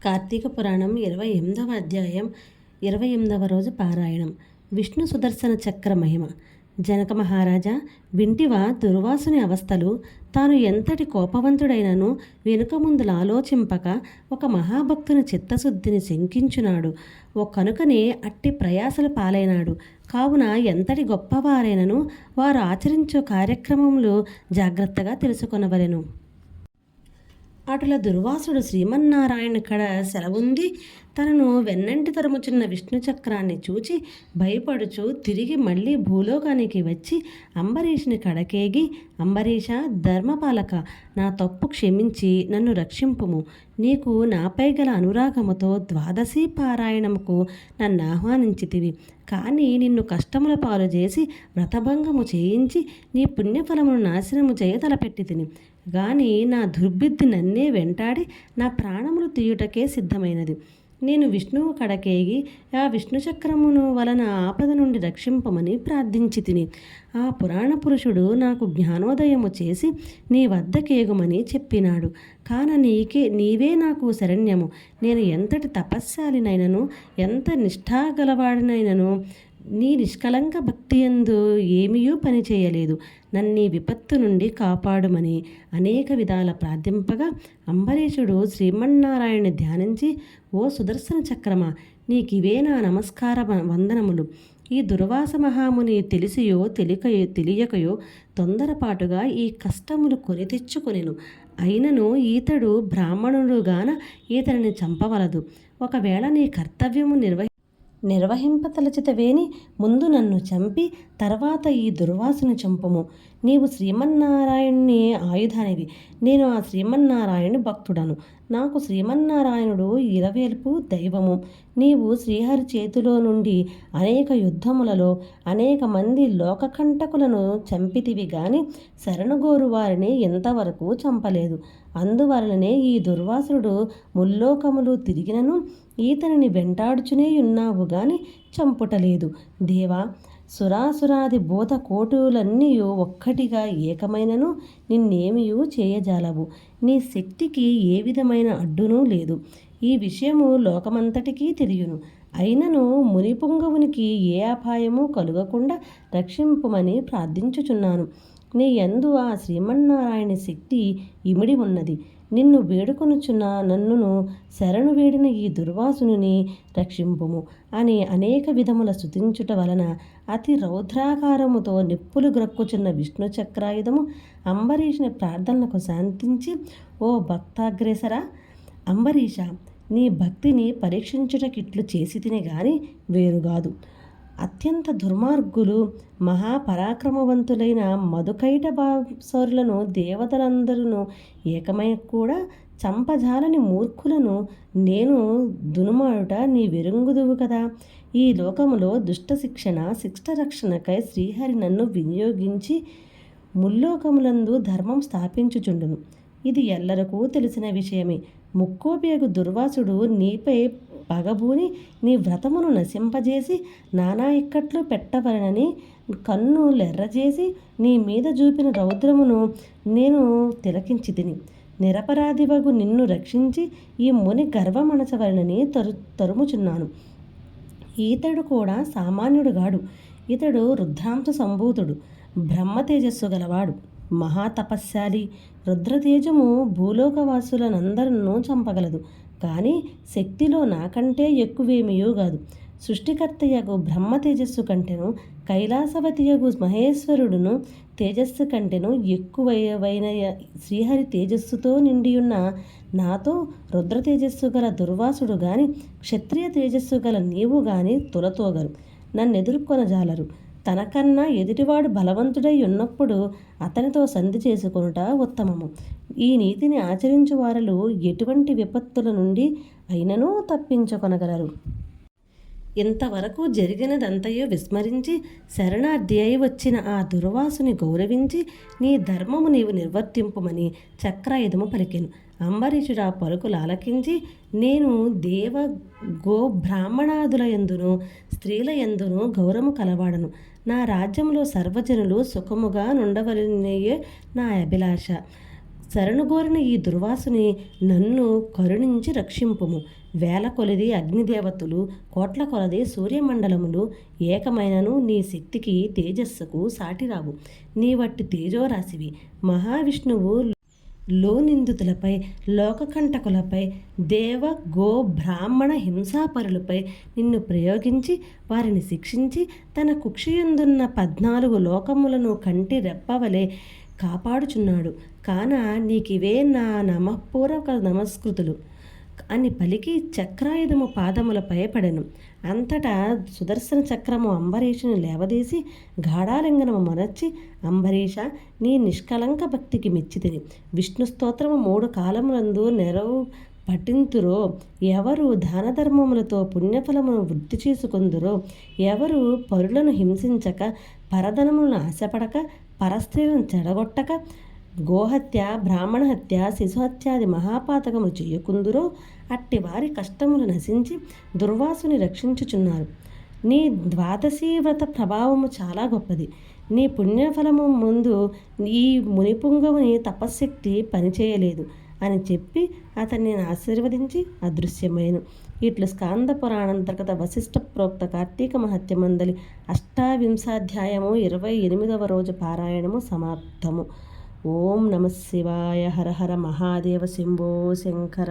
కార్తీక పురాణం 28వ అధ్యాయం 28వ రోజు పారాయణం. విష్ణు సుదర్శన చక్ర మహిమ. జనక మహారాజా, వింటివా దుర్వాసుని అవస్థలు? తాను ఎంతటి కోపవంతుడైనను వెనుక ముందులు ఆలోచింపక ఒక మహాభక్తుని చిత్తశుద్ధిని శంకించున్నాడు. ఓ కనుకనే అట్టి ప్రయాసలు పాలైనాడు. కావున ఎంతటి గొప్పవారైనను వారు ఆచరించు కార్యక్రమములు జాగ్రత్తగా తెలుసుకొనవలెను. అటుల దుర్వాసుడు శ్రీమన్నారాయణ కడ సెలవుంది తనను వెన్నంటి తరుముచున్న విష్ణు చక్రాన్ని చూచి భయపడుచు తిరిగి మళ్ళీ భూలోకానికి వచ్చి అంబరీషుని కడకేగి, అంబరీష, ధర్మపాలక, నా తప్పు క్షమించి నన్ను రక్షింపుము. నీకు నాపై గల అనురాగముతో ద్వాదశి పారాయణముకు నన్ను ఆహ్వానించితివి. కానీ నిన్ను కష్టముల పాలు చేసి వ్రతభంగము చేయించి నీ పుణ్యఫలమును నాశనము చేయ తలపెట్టి తిని. గాని నా దుర్బుద్ధి నన్నే వెంటాడి నా ప్రాణములు తీయుటకే సిద్ధమైనది. నేను విష్ణువు కడకేగి ఆ విష్ణు చక్రమును వలన ఆపద నుండి రక్షింపమని ప్రార్థించి తిని. ఆ పురాణ పురుషుడు నాకు జ్ఞానోదయము చేసి నీ వద్దకేగుమని చెప్పినాడు. కాన నీవే నాకు శరణ్యము. నేను ఎంతటి తపస్శాలినైనను ఎంత నిష్ఠాగలవాడినైనను నీ నిష్కలంక భక్తియందు ఏమీయూ పనిచేయలేదు. నన్నీ విపత్తు నుండి కాపాడుమని అనేక విధాల ప్రార్థింపగా అంబరీషుడు శ్రీమన్నారాయణుని ధ్యానించి, ఓ సుదర్శన చక్రమా, నీకివే నా నమస్కార వందనములు. ఈ దుర్వాస మహాముని తెలిసియో తెలియకయో తొందరపాటుగా ఈ కష్టములు కొని తెచ్చుకొనెను. అయినను ఈతడు బ్రాహ్మణుడుగాన ఈతడిని చంపవలదు. ఒకవేళ నీ కర్తవ్యము నిర్వహింపతలచితవేని ముందు నన్ను చంపి తర్వాత ఈ దుర్వాసుని చంపము. నీవు శ్రీమన్నారాయణుని ఆయుధానివి. నేను ఆ శ్రీమన్నారాయణుని భక్తుడను. నాకు శ్రీమన్నారాయణుడు ఇలవేల్పు దైవము. నీవు శ్రీహరి చేతిలో నుండి అనేక యుద్ధములలో అనేక మంది లోకకంటకులను చంపితివి గాని శరణుగోరు వారిని ఎంతవరకు చంపలేదు. అందువలననే ఈ దుర్వాసుడు ముల్లోకములు తిరిగినను ఈతనిని వెంటాడుచునే ఉన్నావు గాని చంపుటలేదు. దేవా, సురాసురాది భూత కోటులన్నీ ఒక్కటిగా ఏకమైనను నిన్నేమియూ చేయజాలవు. నీ శక్తికి ఏ విధమైన అడ్డునూ లేదు. ఈ విషయము లోకమంతటికీ తెలియను. అయినను మునిపుంగవునికి ఏ అపాయము కలుగకుండా రక్షింపుమని ప్రార్థించుచున్నాను. నీ యందు ఆ శ్రీమన్నారాయణ శక్తి ఇమిడి ఉన్నది. నిన్ను వేడుకొనుచున్న నన్నును శరణు వేడిన ఈ దుర్వాసుని రక్షింపుము అని అనేక విధముల స్తుతించుట వలన అతి రౌద్రాకారముతో నిప్పులు గ్రక్కుచున్న విష్ణు చక్రాయుధము అంబరీషుని ప్రార్థనలకు శాంతించి, ఓ భక్తాగ్రేసర అంబరీష, నీ భక్తిని పరీక్షించుటకిట్లు చేసి తిని గాని వేరుగాదు. అత్యంత దుర్మార్గులు మహాపరాక్రమవంతులైన మధుకైట బాసరులను దేవతలందరూ ఏకమై కూడా చంపజాలని మూర్ఖులను నేను దునుమాడుట నీ వెరుంగుదువు కదా. ఈ లోకములో దుష్ట శిక్ష రక్షణకై శ్రీహరి నన్ను వినియోగించి ముల్లోకములందు ధర్మం స్థాపించుచుండును. ఇది ఎల్లరకు తెలిసిన విషయమే. ముక్కోపియగు దుర్వాసుడు నీపై పగబూని నీ వ్రతమును నశింపజేసి నానా ఇక్కట్లు పెట్టవలనని కన్ను లెర్రజేసి నీ మీద చూపిన రౌద్రమును నేను తిలకించి తిని. నిరపరాధివగు నిన్ను రక్షించి ఈ ముని గర్వమణచవలనని తరుముచున్నాను. ఈతడు కూడా సామాన్యుడుగాడు. ఇతడు రుద్రాంశ సంభూతుడు, బ్రహ్మ తేజస్సు గలవాడు, మహాతపస్శాలి. రుద్రతేజము భూలోకవాసులనందరినూ చంపగలదు. కానీ శక్తిలో నాకంటే ఎక్కువేమీయూ కాదు. సృష్టికర్తయగు బ్రహ్మ తేజస్సు కంటెను కైలాసవతియగు మహేశ్వరుడును తేజస్సు కంటెను ఎక్కువైన శ్రీహరి తేజస్సుతో నిండియున్న నాతో రుద్ర తేజస్సు గల దుర్వాసుడు గాని క్షత్రియ తేజస్సు గల నీవు గాని తులతోగరు, నన్నెదుర్కొనజాలరు. తనకన్నా ఎదుటివాడు బలవంతుడై ఉన్నప్పుడు అతనితో సంధి చేసుకొనుట ఉత్తమము. ఈ నీతిని ఆచరించు వారలు ఎటువంటి విపత్తుల నుండి అయిననూ తప్పించుకొనగలరు. ఇంతవరకు జరిగినదంతయో విస్మరించి శరణార్థి అయి వచ్చిన ఆ దుర్వాసుని గౌరవించి నీ ధర్మము నీవు నిర్వర్తింపుమని చక్రాయుధము పలికెను. అంబరీషుడు ఆ పలుకులు ఆలకించి, నేను దేవ గో బ్రాహ్మణాదుల యందును స్త్రీల యందును గౌరవము కలవాడను. నా రాజ్యంలో సర్వజనులు సుఖముగా నుండవలనయే నా అభిలాష. శరణుగోరిన ఈ దుర్వాసుని నన్ను కరుణించి రక్షింపుము. వేల కొలది అగ్నిదేవతలు, కోట్ల కొలది సూర్యమండలములు ఏకమైనను నీ శక్తికి తేజస్సుకు సాటిరావు. నీ వట్టి తేజోరాశివి. మహావిష్ణువు లోనిందితులపై, లోకకంటకులపై, దేవ గో బ్రాహ్మణ హింసాపరులపై నిన్ను ప్రయోగించి వారిని శిక్షించి తన కుక్షియందున్న 14 లోకములను కంటి రెప్పవలే కాపాడుచున్నాడు. కాన నీకివే నా నమఃపూర్వక నమస్కృతులు అని పలికి చక్రాయుధము పాదములపై పడెను. అంతటా సుదర్శన చక్రము అంబరీషుని లేవదీసి గాఢాలింగనము మనర్చి, అంబరీష, నీ నిష్కలంక భక్తికి మెచ్చితిని. విష్ణు స్తోత్రము 3 కాలములందు నెరవు పఠింతురో, ఎవరు దానధర్మములతో పుణ్యఫలమును వృద్ధి చేసుకొందురో, ఎవరు పరులను హింసించక, పరధనములను ఆశపడక, పరస్త్రీలను చెడగొట్టక, గోహత్య, బ్రాహ్మణ హత్య, శిశుహత్యాది మహాపాతకములు చేయకుందురో, అట్టి వారి కష్టములు నశించి దుర్వాసుని రక్షించుచున్నారు. నీ ద్వాదశీ వ్రత ప్రభావము చాలా గొప్పది. నీ పుణ్యఫలము ముందు ఈ మునిపుంగవుని తపశ్శక్తి పనిచేయలేదు అని చెప్పి అతన్ని ఆశీర్వదించి అదృశ్యమైను. ఇట్లు స్కాంద పురాణంతర్గత వశిష్ఠ ప్రోక్త కార్తీక మహత్యమందలి 28వ అధ్యాయము 28వ రోజు పారాయణము సమాప్తము. ఓం నమః శివాయ. హర హర మహాదేవ. శంభో శంకర.